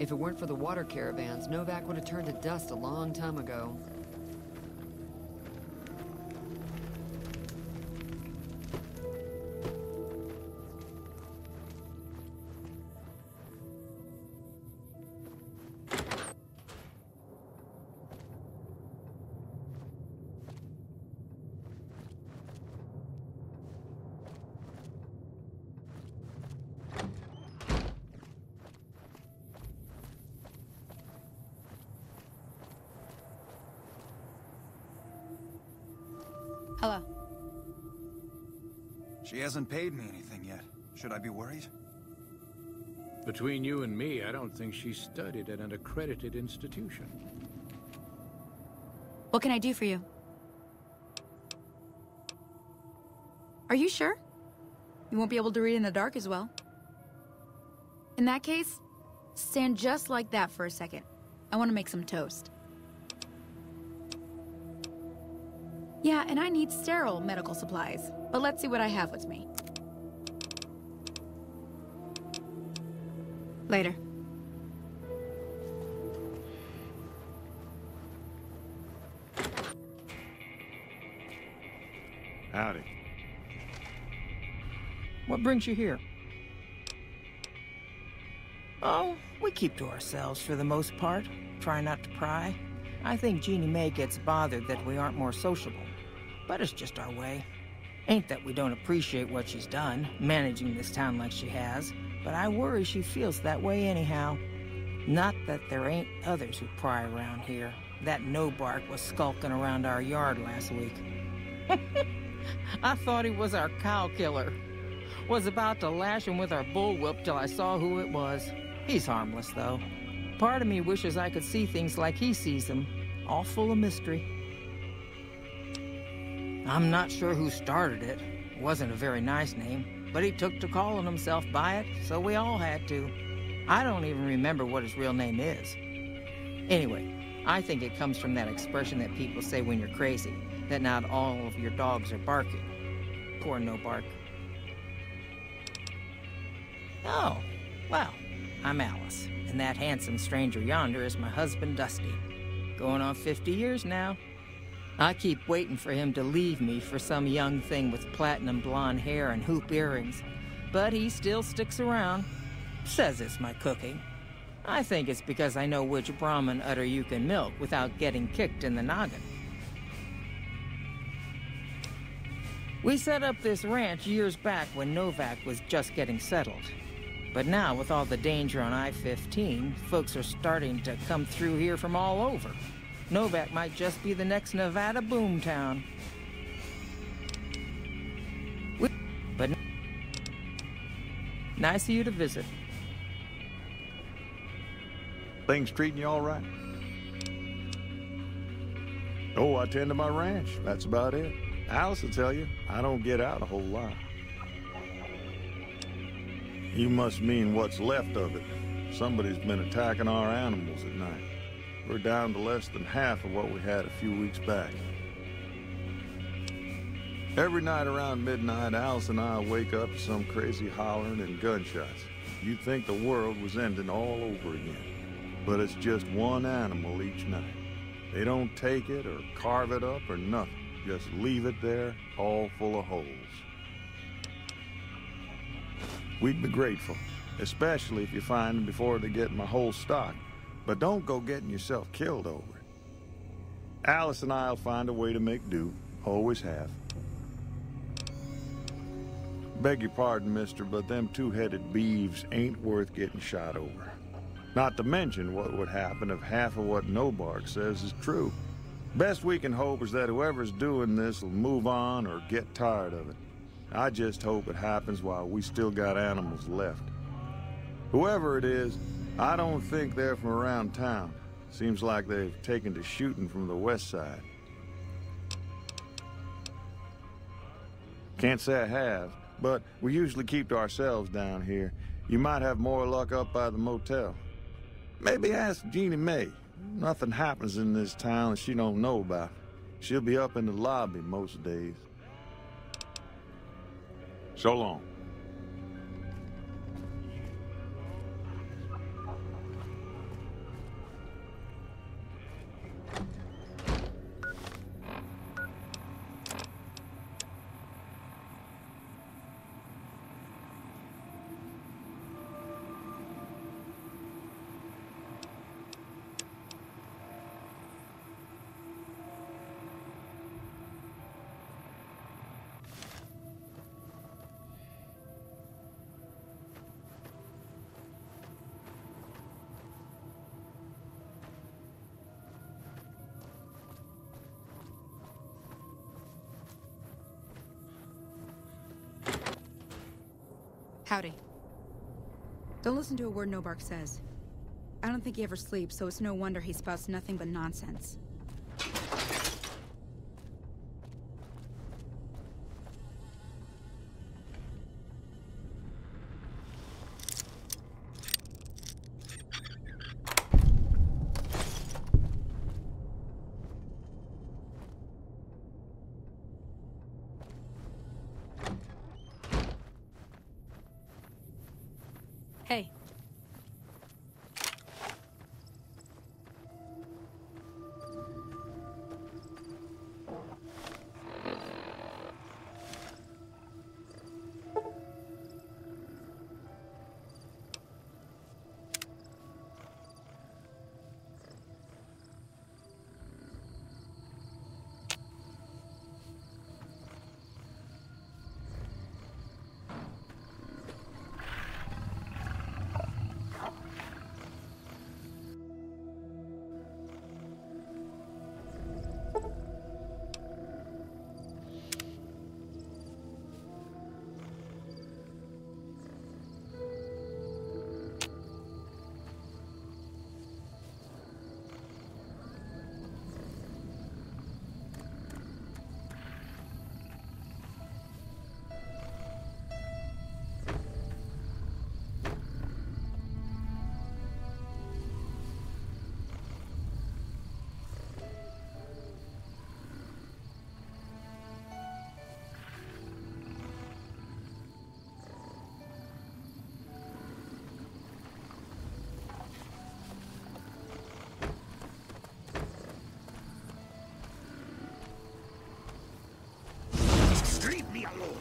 If it weren't for the water caravans, Novak would have turned to dust a long time ago. Hello. She hasn't paid me anything yet. Should I be worried? Between you and me, I don't think she studied at an accredited institution. What can I do for you? Are you sure? You won't be able to read in the dark as well. In that case, stand just like that for a second. I want to make some toast. Yeah, and I need sterile medical supplies, but let's see what I have with me. Later. Howdy. What brings you here? Oh, we keep to ourselves for the most part. Try not to pry. I think Jeannie May gets bothered that we aren't more sociable. But it's just our way. Ain't that we don't appreciate what she's done, managing this town like she has, but I worry she feels that way anyhow. Not that there ain't others who pry around here. That no-bark was skulking around our yard last week. I thought he was our cow killer. Was about to lash him with our bullwhip till I saw who it was. He's harmless, though. Part of me wishes I could see things like he sees them, all full of mystery. I'm not sure who started it. It wasn't a very nice name, but he took to calling himself by it, so we all had to. I don't even remember what his real name is. Anyway, I think it comes from that expression that people say when you're crazy, that not all of your dogs are barking. Poor no-bark. Oh, well, I'm Alice, and that handsome stranger yonder is my husband, Dusty. Going on 50 years now. I keep waiting for him to leave me for some young thing with platinum blonde hair and hoop earrings, but he still sticks around. Says it's my cooking. I think it's because I know which Brahmin udder you can milk without getting kicked in the noggin. We set up this ranch years back when Novak was just getting settled. But now, with all the danger on I-15, folks are starting to come through here from all over. Novak might just be the next Nevada boomtown. But nice of you to visit. Things treating you all right? Oh, I tend to my ranch. That's about it. Alice will tell you, I don't get out a whole lot. You must mean what's left of it. Somebody's been attacking our animals at night. We're down to less than half of what we had a few weeks back. Every night around midnight, Alice and I wake up to some crazy hollering and gunshots. You'd think the world was ending all over again. But it's just one animal each night. They don't take it or carve it up or nothing. Just leave it there, all full of holes. We'd be grateful, especially if you find them before they get my whole stock. But don't go getting yourself killed over it. Alice and I'll find a way to make do. Always have. Beg your pardon, mister, but them two-headed beeves ain't worth getting shot over. Not to mention what would happen if half of what Nobark says is true. Best we can hope is that whoever's doing this will move on or get tired of it. I just hope it happens while we still got animals left. Whoever it is, I don't think they're from around town. Seems like they've taken to shooting from the west side. Can't say I have, but we usually keep to ourselves down here. You might have more luck up by the motel. Maybe ask Jeannie May. Nothing happens in this town that she don't know about. She'll be up in the lobby most days. So long. Howdy. Don't listen to a word Nobark says. I don't think he ever sleeps, so it's no wonder he spouts nothing but nonsense. Hey. Leave me alone!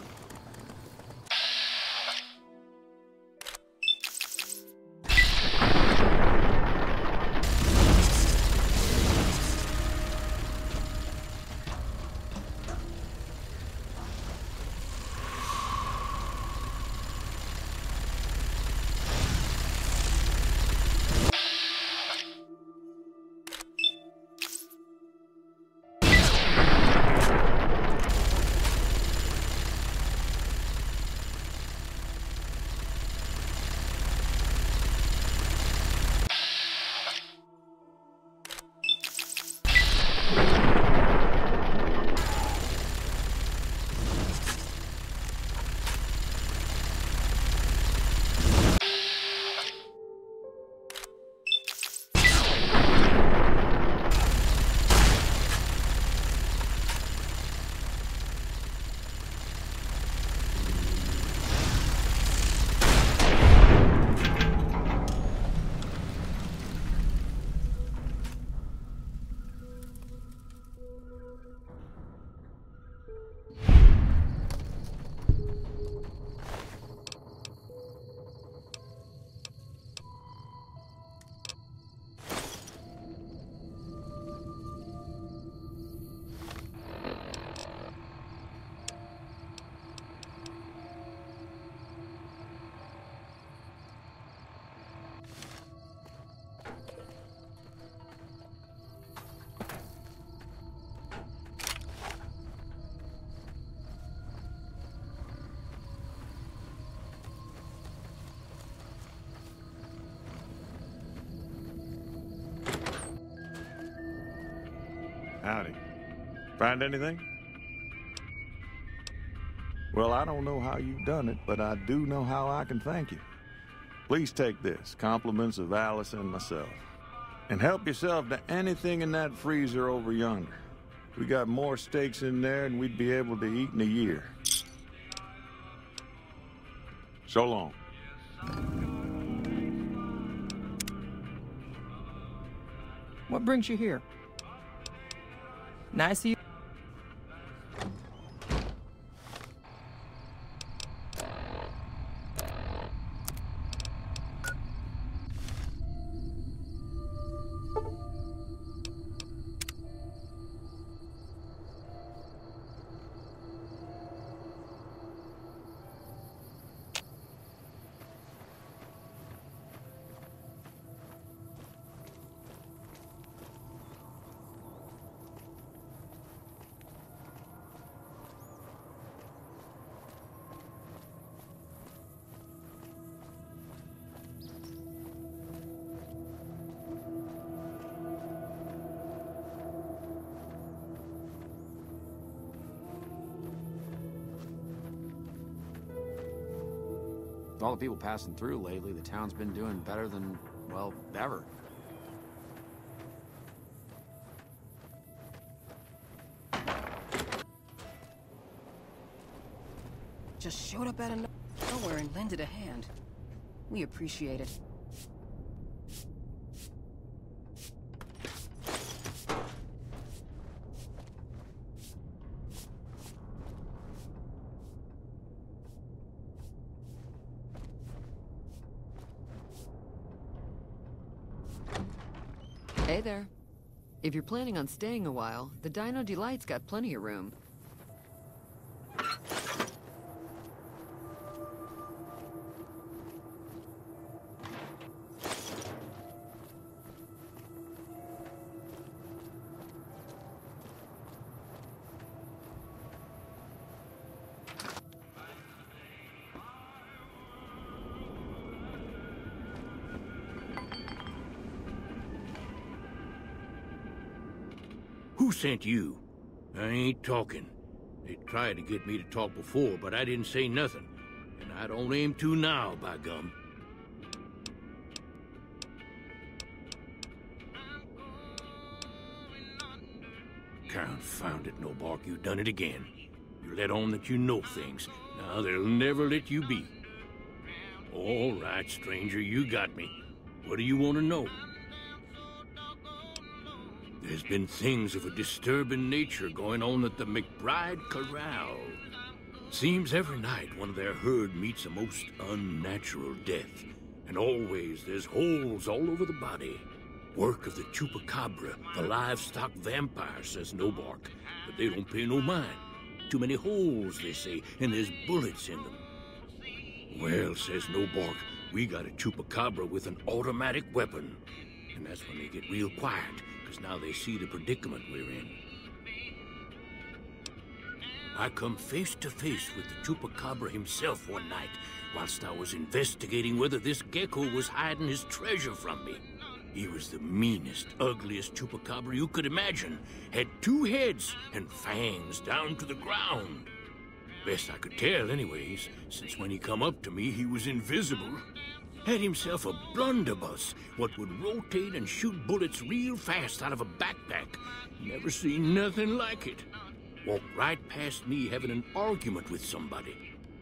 Howdy. Find anything? Well, I don't know how you've done it, but I do know how I can thank you. Please take this, compliments of Alice and myself. And help yourself to anything in that freezer over yonder. We got more steaks in there than we'd be able to eat in a year. So long. What brings you here? Nice of you. With all the people passing through lately, the town's been doing better than, well, ever. Just showed up out of nowhere and lended a hand. We appreciate it. Hey there. If you're planning on staying a while, the Dino Delight's got plenty of room. Who sent you? I ain't talking. They tried to get me to talk before, but I didn't say nothing. And I don't aim to now, by gum. Confound it, Nobark, you done it again. You let on that you know things. Now they'll never let you be. All right, stranger, you got me. What do you want to know? There's been things of a disturbing nature going on at the McBride Corral. Seems every night one of their herd meets a most unnatural death. And always there's holes all over the body. Work of the chupacabra, the livestock vampire, says Nobark. But they don't pay no mind. Too many holes, they say, and there's bullets in them. Well, says Nobark, we got a chupacabra with an automatic weapon. And that's when they get real quiet, because now they see the predicament we're in. I come face to face with the chupacabra himself one night, whilst I was investigating whether this gecko was hiding his treasure from me. He was the meanest, ugliest chupacabra you could imagine. Had 2 heads and fangs down to the ground. Best I could tell anyways, since when he come up to me, he was invisible. Had himself a blunderbuss, what would rotate and shoot bullets real fast out of a backpack. Never seen nothing like it. Walked right past me having an argument with somebody.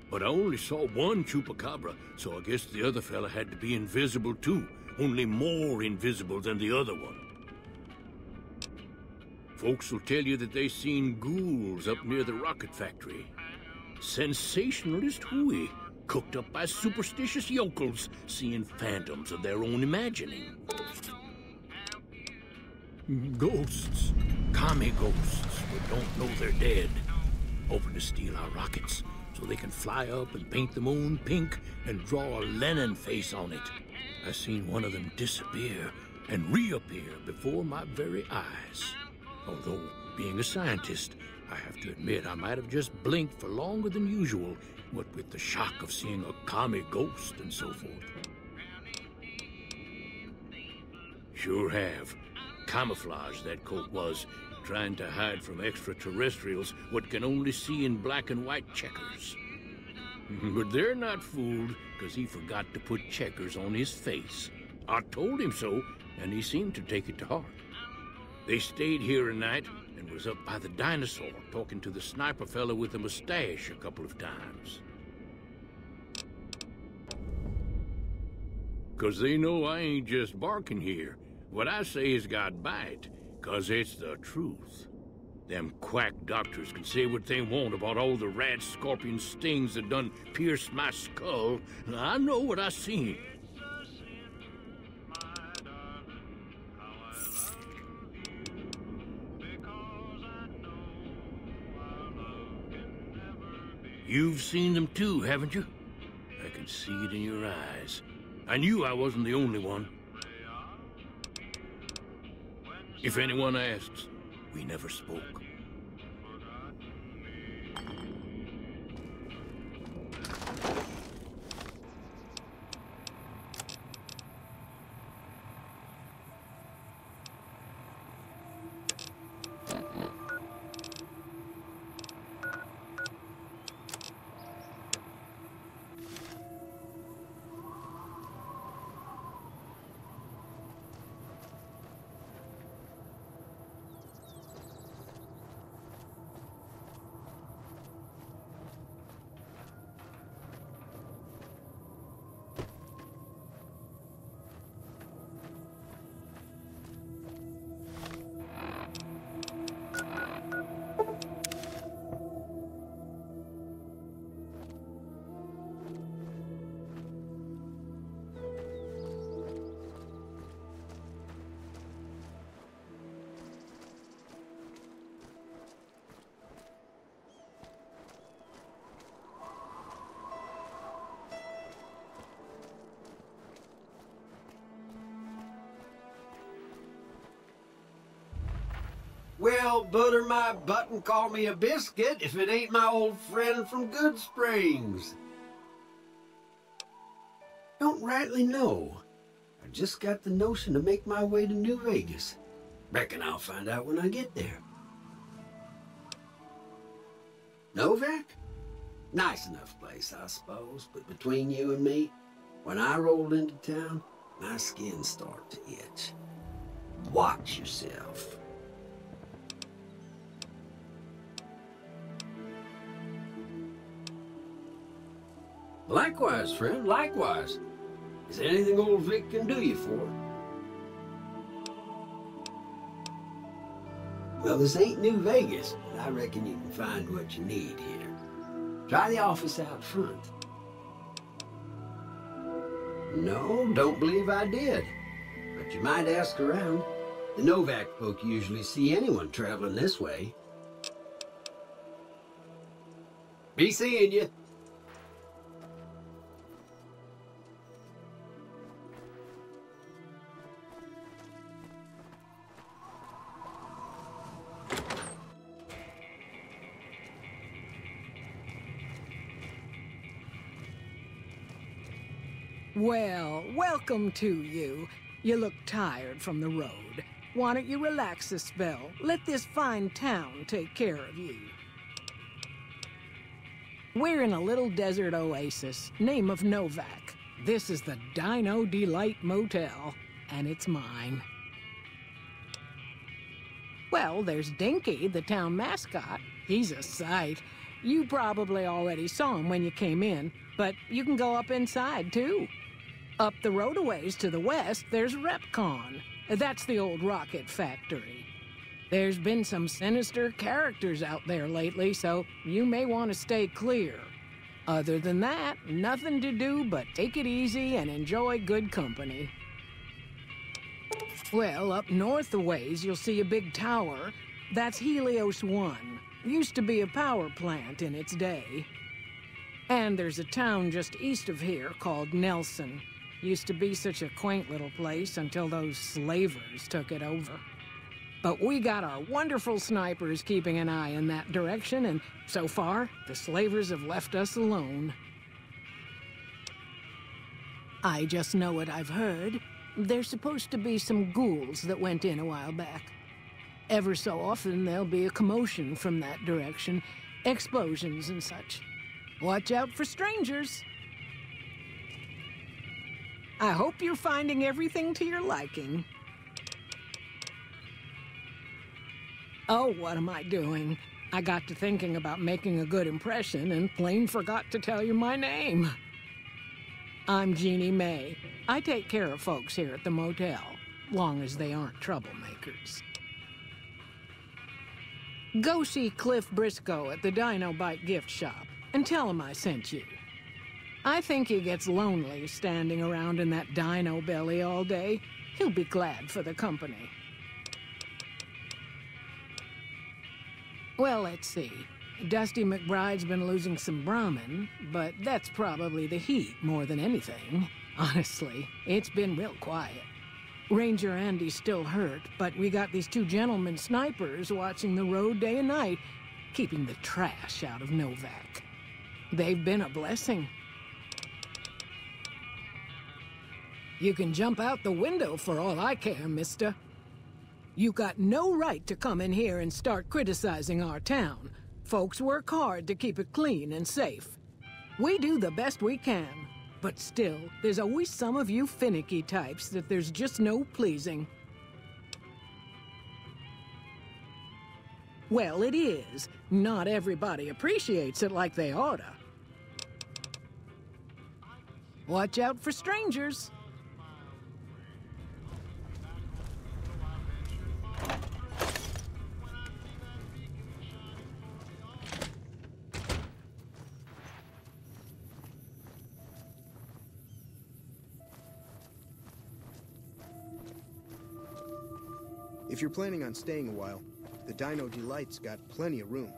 But I only saw one chupacabra, so I guess the other fella had to be invisible too. Only more invisible than the other one. Folks will tell you that they seen ghouls up near the rocket factory. Sensationalist hooey, cooked up by superstitious yokels, seeing phantoms of their own imagining. Ghosts, commie ghosts, but don't know they're dead. Hoping to steal our rockets, so they can fly up and paint them own pink and draw a Lenin face on it. I seen one of them disappear and reappear before my very eyes. Although, being a scientist, I have to admit I might have just blinked for longer than usual, what with the shock of seeing a commie ghost and so forth. Sure have. Camouflage that coat was, trying to hide from extraterrestrials what can only see in black and white checkers. But they're not fooled, because he forgot to put checkers on his face. I told him so, and he seemed to take it to heart. They stayed here a night, and was up by the dinosaur, talking to the sniper fella with the mustache a couple of times. 'Cause they know I ain't just barking here. What I say has got bite, 'cause it's the truth. Them quack doctors can say what they want about all the rat scorpion stings that done pierced my skull. I know what I seen. You've seen them too, haven't you? I can see it in your eyes. I knew I wasn't the only one. If anyone asks, we never spoke. don't butter my butt and call me a biscuit if it ain't my old friend from Good Springs. Don't rightly know. I just got the notion to make my way to New Vegas. Reckon I'll find out when I get there. Novak? Nice enough place, I suppose, but between you and me, when I rolled into town, my skin started to itch. Watch yourself. Likewise, friend, likewise. Is there anything old Vic can do you for? Well, this ain't New Vegas, but I reckon you can find what you need here. Try the office out front. No, don't believe I did. But you might ask around. The Novak folk usually see anyone traveling this way. Be seeing you. Well, welcome to you. You look tired from the road. Why don't you relax a spell? Let this fine town take care of you. We're in a little desert oasis, name of Novak. This is the Dino Delight Motel, and it's mine. Well, there's Dinky, the town mascot. He's a sight. You probably already saw him when you came in, but you can go up inside, too. Up the road a ways to the west, there's Repcon. That's the old rocket factory. There's been some sinister characters out there lately, so you may want to stay clear. Other than that, nothing to do but take it easy and enjoy good company. Well, up north a ways, you'll see a big tower. That's Helios 1. Used to be a power plant in its day. And there's a town just east of here called Nelson. Used to be such a quaint little place until those slavers took it over. But we got our wonderful snipers keeping an eye in that direction, and so far, the slavers have left us alone. I just know what I've heard. There's supposed to be some ghouls that went in a while back. Ever so often, there'll be a commotion from that direction, explosions and such. Watch out for strangers. I hope you're finding everything to your liking. Oh, what am I doing? I got to thinking about making a good impression and plain forgot to tell you my name. I'm Jeannie May. I take care of folks here at the motel, long as they aren't troublemakers. Go see Cliff Briscoe at the Dino Bite gift shop and tell him I sent you. I think he gets lonely standing around in that dino belly all day. He'll be glad for the company. Well, let's see. Dusty McBride's been losing some Brahmin, but that's probably the heat more than anything. Honestly, it's been real quiet. Ranger Andy's still hurt, but we got these two gentlemen snipers watching the road day and night, keeping the trash out of Novak. They've been a blessing. You can jump out the window for all I care, mister. You got no right to come in here and start criticizing our town. Folks work hard to keep it clean and safe. We do the best we can, but still, there's always some of you finicky types that there's just no pleasing. Well, it is. Not everybody appreciates it like they oughta. Watch out for strangers. If you're planning on staying a while, the Dino Delight's got plenty of room.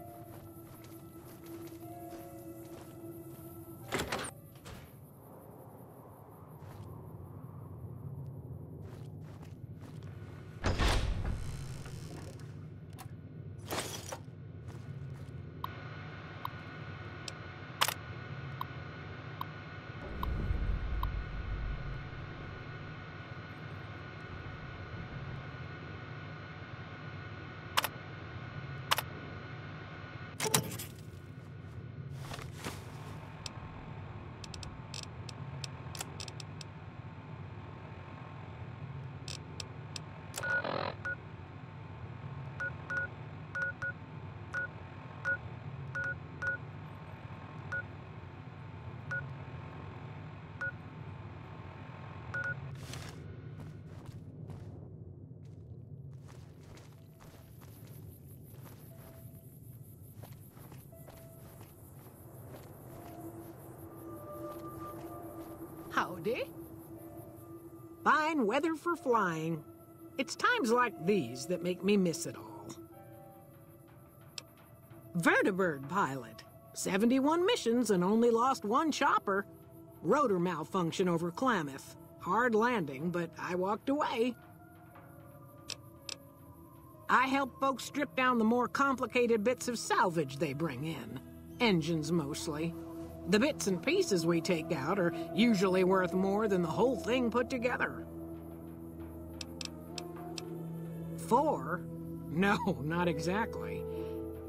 Howdy. Fine weather for flying. It's times like these that make me miss it all. Vertibird pilot. 71 missions and only lost one chopper. Rotor malfunction over Klamath. Hard landing, but I walked away. I help folks strip down the more complicated bits of salvage they bring in. Engines mostly. The bits and pieces we take out are usually worth more than the whole thing put together. 4? No, not exactly.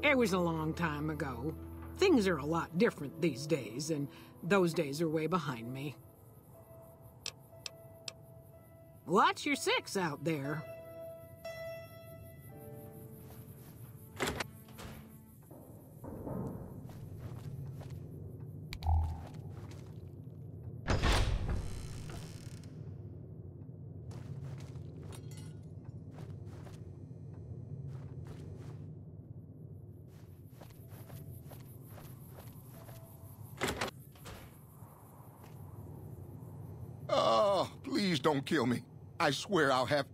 It was a long time ago. Things are a lot different these days, and those days are way behind me. Watch your 6 out there. Please don't kill me. I swear I'll have...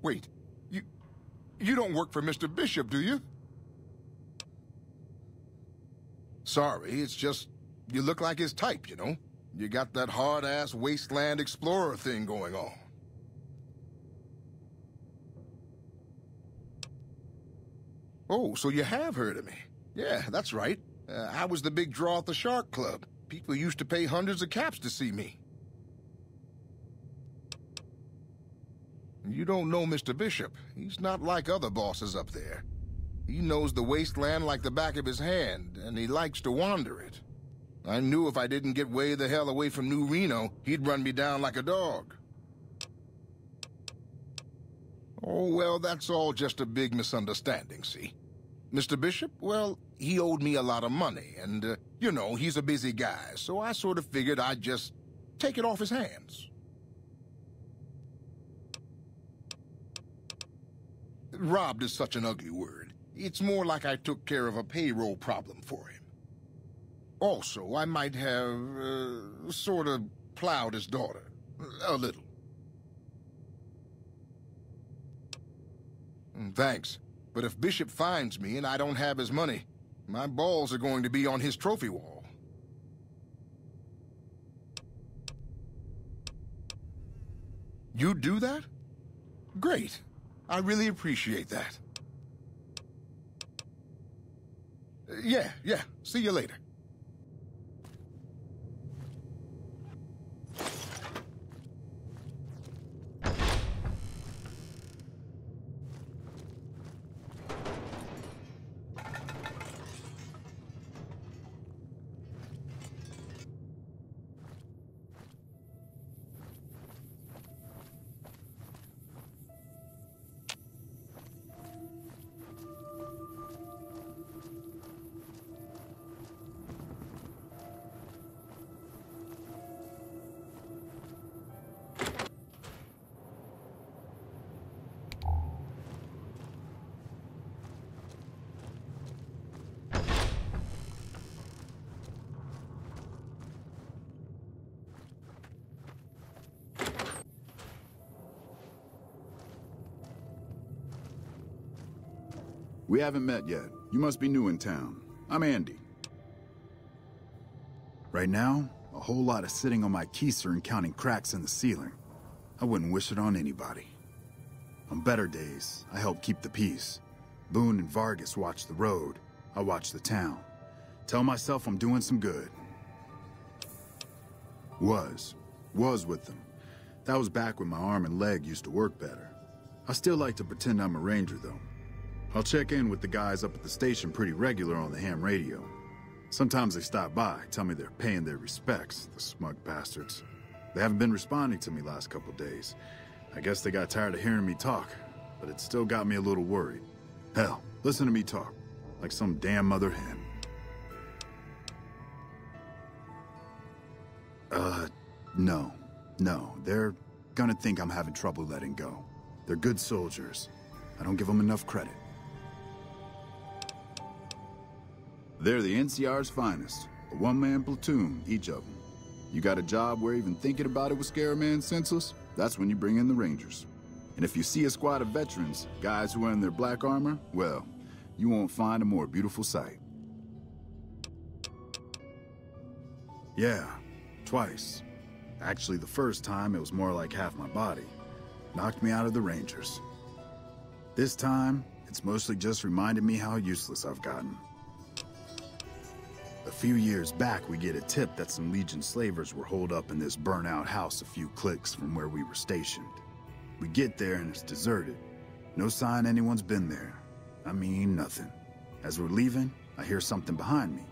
Wait, you don't work for Mr. Bishop, do you? Sorry, it's just, you look like his type, you know? You got that hard-ass wasteland explorer thing going on. Oh, so you have heard of me. Yeah, that's right. I was the big draw at the Shark Club. People used to pay hundreds of caps to see me. You don't know Mr. Bishop. He's not like other bosses up there. He knows the wasteland like the back of his hand, and he likes to wander it. I knew if I didn't get way the hell away from New Reno, he'd run me down like a dog. Oh, well, that's all just a big misunderstanding, see? Mr. Bishop, well, he owed me a lot of money, and, you know, he's a busy guy, so I sort of figured I'd just take it off his hands. Robbed is such an ugly word. It's more like I took care of a payroll problem for him. Also, I might have, sort of plowed his daughter. A little. Thanks. But if Bishop finds me and I don't have his money, my balls are going to be on his trophy wall. You do that? Great. I really appreciate that. Yeah. See you later. We haven't met yet. You must be new in town. I'm Andy. Right now, a whole lot of sitting on my keister and counting cracks in the ceiling. I wouldn't wish it on anybody. On better days, I help keep the peace. Boone and Vargas watch the road. I watch the town. Tell myself I'm doing some good. Was with them. That was back when my arm and leg used to work better. I still like to pretend I'm a ranger, though. I'll check in with the guys up at the station pretty regular on the ham radio. Sometimes they stop by, tell me they're paying their respects, the smug bastards. They haven't been responding to me last couple days. I guess they got tired of hearing me talk, but it still got me a little worried. Hell, listen to me talk, like some damn mother hen. No, they're gonna think I'm having trouble letting go. They're good soldiers. I don't give them enough credit. They're the NCR's finest. A one-man platoon, each of them. You got a job where even thinking about it would scare a man senseless? That's when you bring in the Rangers. And if you see a squad of veterans, guys who are in their black armor, well, you won't find a more beautiful sight. Yeah, twice. Actually, the first time, it was more like half my body. Knocked me out of the Rangers. This time, it's mostly just reminded me how useless I've gotten. A few years back, we get a tip that some Legion slavers were holed up in this burnt-out house a few clicks from where we were stationed. We get there and it's deserted. No sign anyone's been there. I mean, nothing. As we're leaving, I hear something behind me.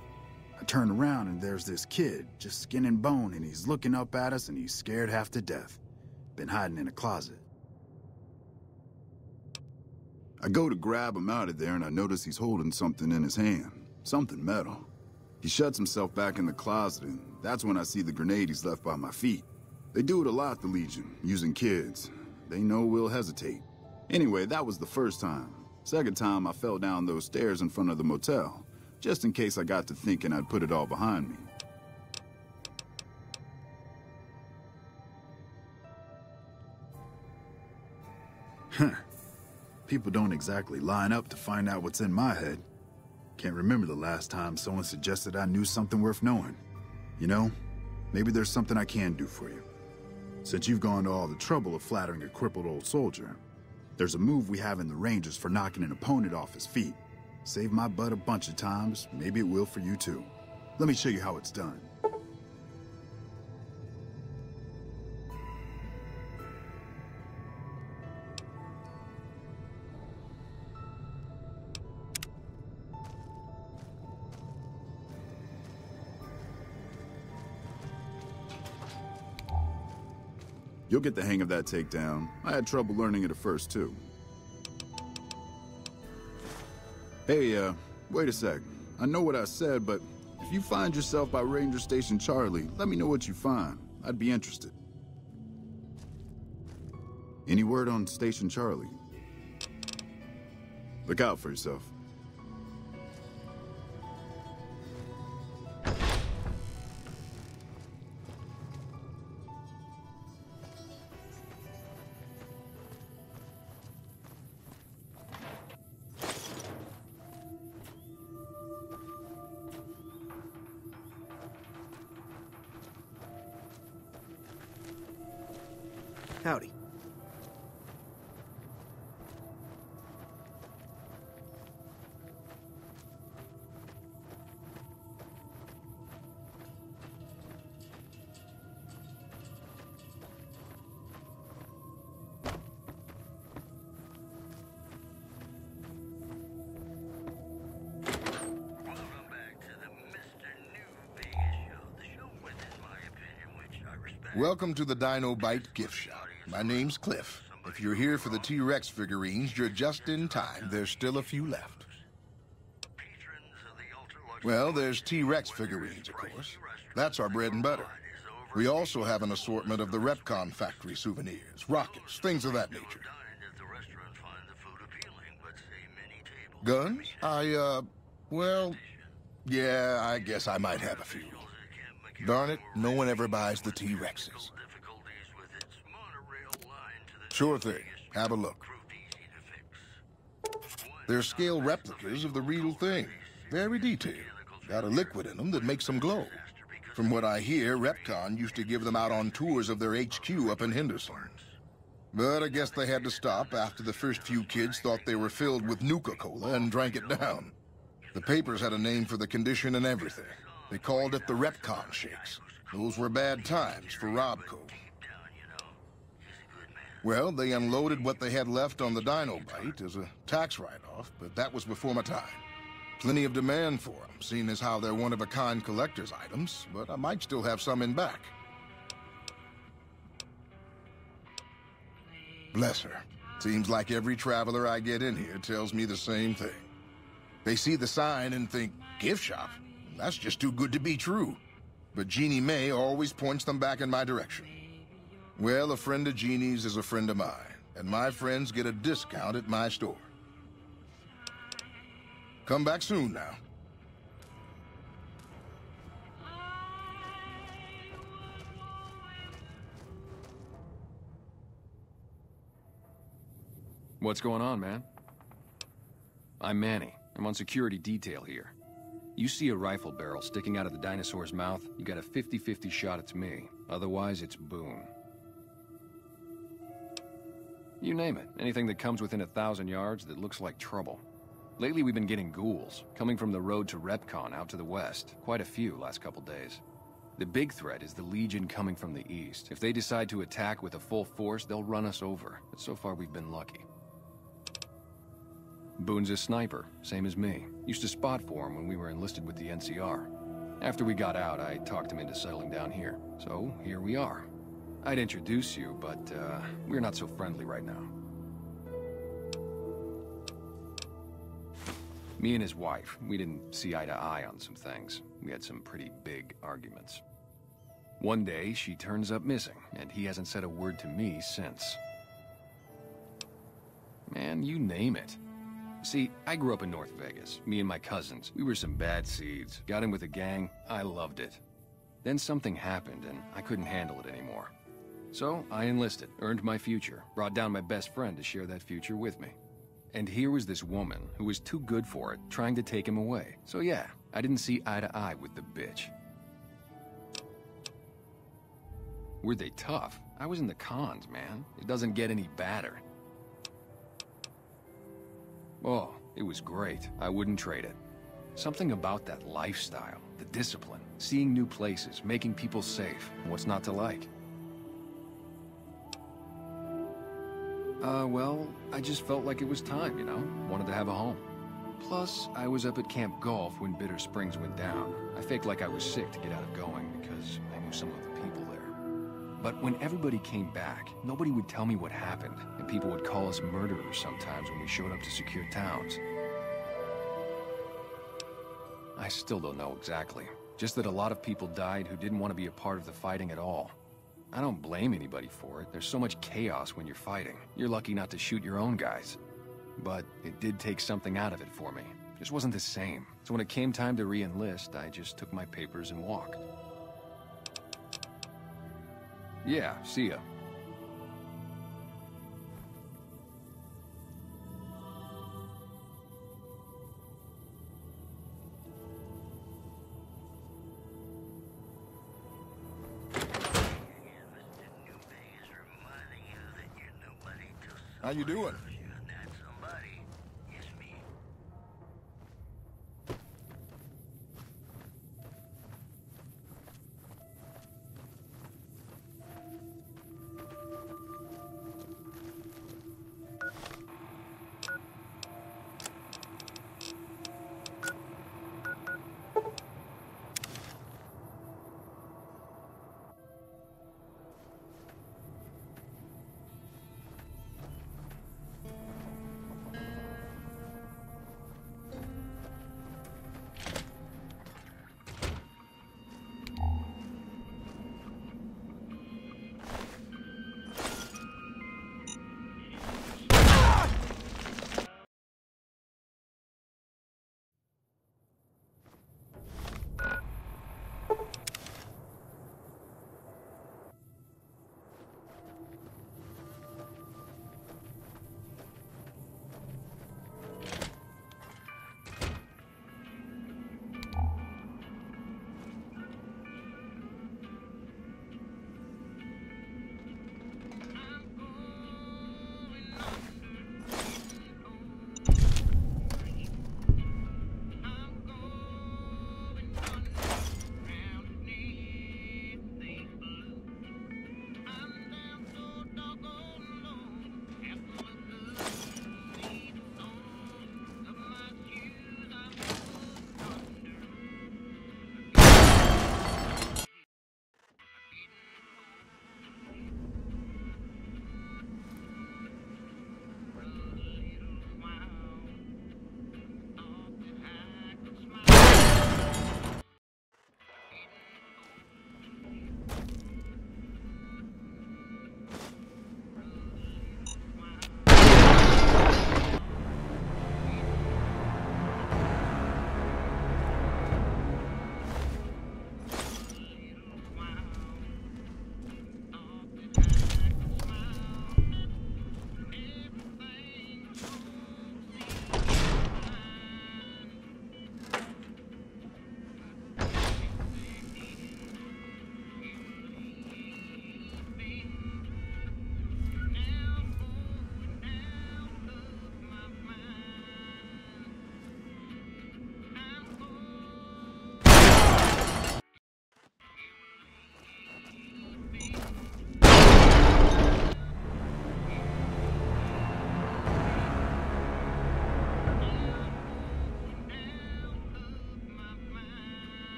I turn around and there's this kid, just skin and bone, and he's looking up at us and he's scared half to death. Been hiding in a closet. I go to grab him out of there and I notice he's holding something in his hand. Something metal. He shuts himself back in the closet and that's when I see the grenade he's left by my feet. They do it a lot, the Legion, using kids. They know we'll hesitate. Anyway, that was the first time. Second time, I fell down those stairs in front of the motel, just in case I got to thinking I'd put it all behind me. Huh. People don't exactly line up to find out what's in my head. Can't remember the last time someone suggested I knew something worth knowing. You know, maybe there's something I can do for you. Since you've gone to all the trouble of flattering a crippled old soldier, there's a move we have in the Rangers for knocking an opponent off his feet. Saved my butt a bunch of times, maybe it will for you too. Let me show you how it's done. You'll get the hang of that takedown. I had trouble learning it at first, too. Hey, wait a sec. I know what I said, but if you find yourself by Ranger Station Charlie, let me know what you find. I'd be interested. Any word on Station Charlie? Look out for yourself. Howdy. Welcome to the Dino Bite gift shop. My name's Cliff. If you're here for the T-Rex figurines, you're just in time. There's still a few left. Well, there's T-Rex figurines, of course. That's our bread and butter. We also have an assortment of the Repcon factory souvenirs, rockets, things of that nature. Guns? Well, yeah, I guess I might have a few. Darn it, no one ever buys the T-Rexes. Sure thing. Have a look. They're scale replicas of the real thing. Very detailed. Got a liquid in them that makes them glow. From what I hear, Repcon used to give them out on tours of their HQ up in Henderson. But I guess they had to stop after the first few kids thought they were filled with Nuka-Cola and drank it down. The papers had a name for the condition and everything. They called it the Repcon Shakes. Those were bad times for Robco. Well, they unloaded what they had left on the Dino Bite as a tax write-off, but that was before my time. Plenty of demand for them, seeing as how they're one-of-a-kind collector's items, but I might still have some in back. Bless her. Seems like every traveler I get in here tells me the same thing. They see the sign and think, gift shop? That's just too good to be true. But Jeannie May always points them back in my direction. Well, a friend of Jeannie's is a friend of mine, and my friends get a discount at my store. Come back soon now. What's going on, man? I'm Manny. I'm on security detail here. You see a rifle barrel sticking out of the dinosaur's mouth, you got a 50-50 shot it's me. Otherwise, it's Boone. You name it. Anything that comes within 1,000 yards that looks like trouble. Lately, we've been getting ghouls, coming from the road to Repcon out to the west. Quite a few last couple days. The big threat is the Legion coming from the east. If they decide to attack with a full force, they'll run us over. But so far, we've been lucky. Boone's a sniper, same as me. Used to spot for him when we were enlisted with the NCR. After we got out, I talked him into settling down here. So, here we are. I'd introduce you, but, we're not so friendly right now. Me and his wife, we didn't see eye to eye on some things. We had some pretty big arguments. One day, she turns up missing, and he hasn't said a word to me since. Man, you name it. See, I grew up in North Vegas, me and my cousins. We were some bad seeds. Got in with a gang, I loved it. Then something happened, and I couldn't handle it anymore. So, I enlisted, earned my future, brought down my best friend to share that future with me. And here was this woman who was too good for it, trying to take him away. So yeah, I didn't see eye to eye with the bitch. Were they tough? I was in the cons, man. It doesn't get any badder. Oh, it was great. I wouldn't trade it. Something about that lifestyle, the discipline, seeing new places, making people safe. What's not to like? Well, I just felt like it was time, you know? Wanted to have a home. Plus, I was up at Camp Golf when Bitter Springs went down. I faked like I was sick to get out of going because I knew some of the people there. But when everybody came back, nobody would tell me what happened, and people would call us murderers sometimes when we showed up to secure towns. I still don't know exactly. Just that a lot of people died who didn't want to be a part of the fighting at all. I don't blame anybody for it. There's so much chaos when you're fighting. You're lucky not to shoot your own guys. But it did take something out of it for me. Just wasn't the same. So when it came time to re-enlist, I just took my papers and walked. Yeah, see ya. How you doing?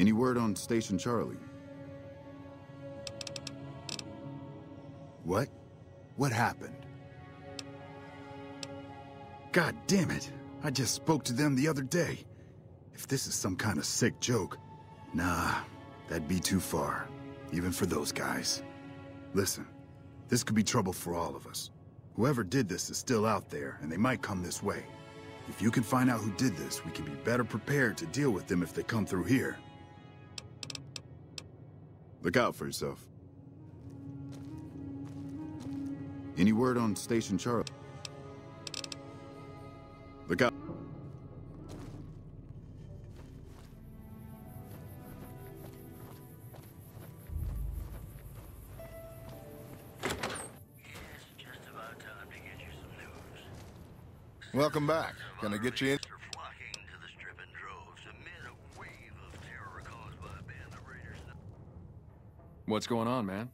Any word on Station Charlie? What? What happened? God damn it! I just spoke to them the other day. If this is some kind of sick joke, nah, that'd be too far, even for those guys. Listen, this could be trouble for all of us. Whoever did this is still out there, and they might come this way. If you can find out who did this, we can be better prepared to deal with them if they come through here. Look out for yourself. Any word on Station Charlie? Look out. Welcome back. Can I get you in? What's going on, man?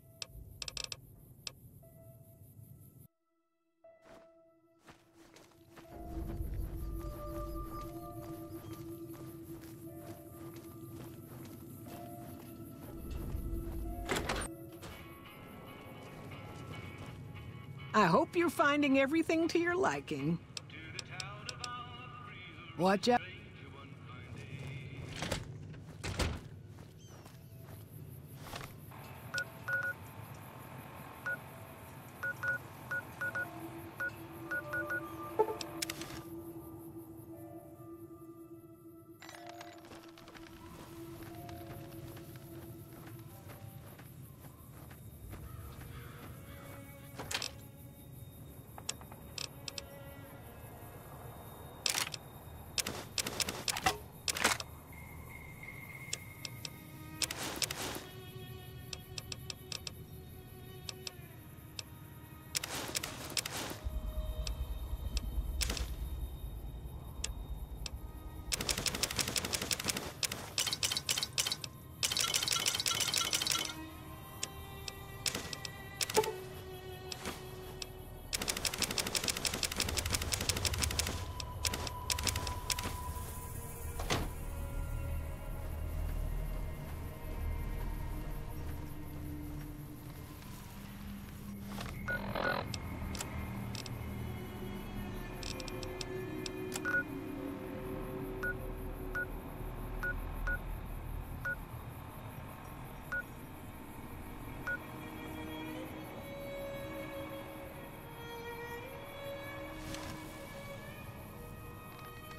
I hope you're finding everything to your liking. Watch out.